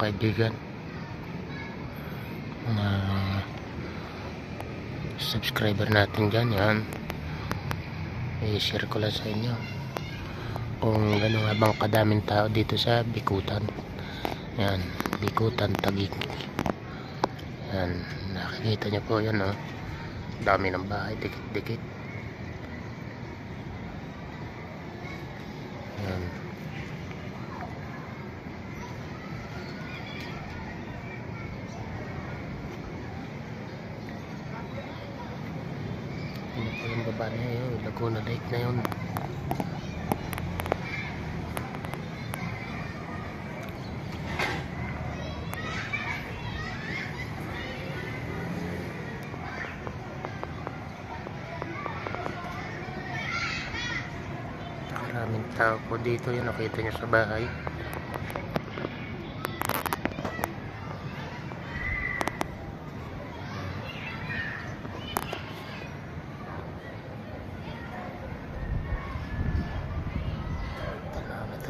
kaibigan, mga subscriber natin dyan. Yan, i-share ko lang sa inyo kung gano'n nga bang kadaming tao dito sa Bikutan. Yan, Bikutan, Taguig. Yan, nakikita nyo po yan, oh. Dami ng bahay, dikit-dikit. Yan. Ano po yung baba na yun, Laguna Lake na yun. Maraming tao po dito, yun nakita nyo sa bahay.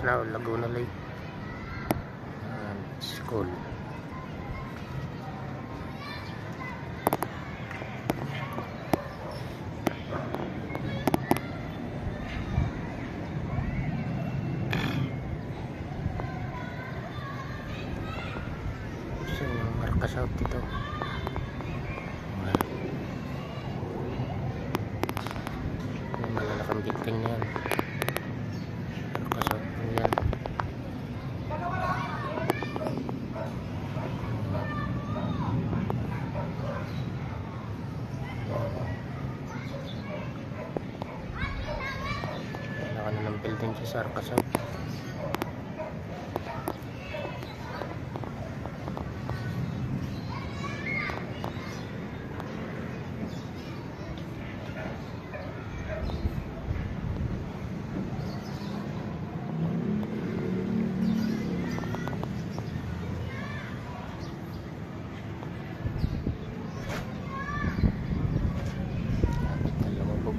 Tanaw, Laguna Lake School. So, yung Marcas out dito. Yung malalakang building na yan. Marcas out na yan. Wala ka na ng building sa Marcas out.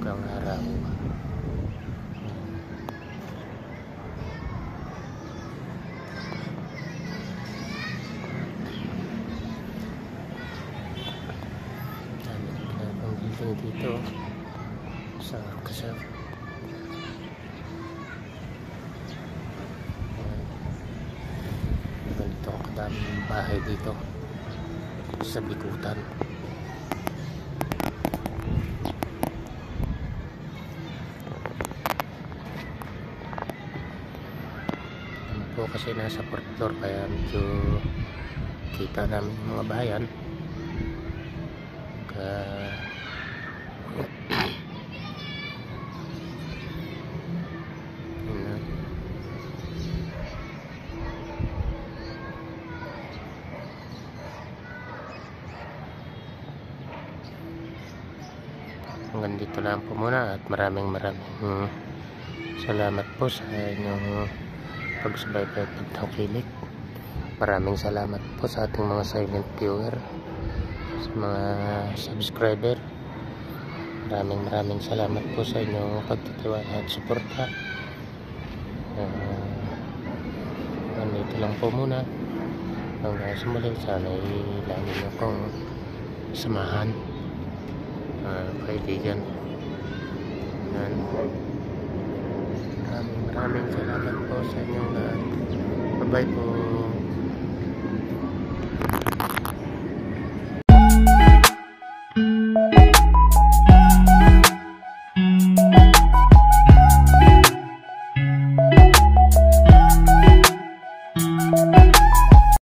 Ang araw. Ang building dito sa Kasab. Ganito ang kadaming bahay dito sa Bikutan. Po kasi nasa 4th floor kaya medyo kita namin yung mga bayan. Hanggang dito lang po muna at maraming salamat po sa inyong pagsubaybay at pagtangkilik. Maraming salamat po sa ating mga silent viewer, sa mga subscriber. Maraming salamat po sa inyong pagtitiwala at suporta. Nandito lang po muna. Hanggang sa muli, sana lagi niyo kong samahan, kaibigan. Maraming salamat po sa inyong lahat. Bye-bye po.